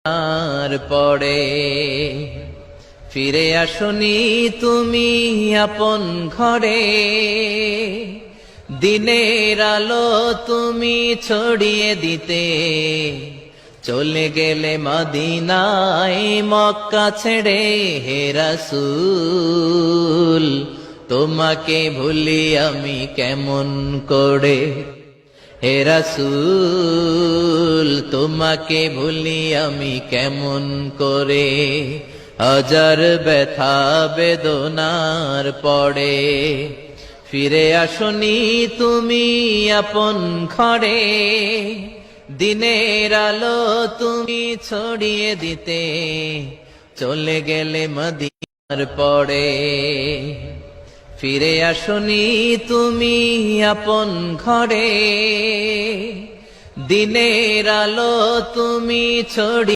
আর পড়ে ফিরে আসনি তুমি আপন ঘরে, দিনের আলো তুমি ছড়িয়ে দিতে চলে গেলে মদিনায় মক্কা ছেড়ে। হে রাসূল তোমাকে ভুলি আমি কেমন করে, হে রাসূল তোমাকে ভুলি আমি কেমন করে। হাজার ব্যথা বেদনার পড়ে ফিরে আসনি তুমি আপন ঘরে, দিনের আলো তুমি ছড়িয়ে দিতে চলে গেলে মদিনার পরে। ফিরে আসনি তুমি আপন ঘরে, দিনের আলো তুমি ছড়িয়ে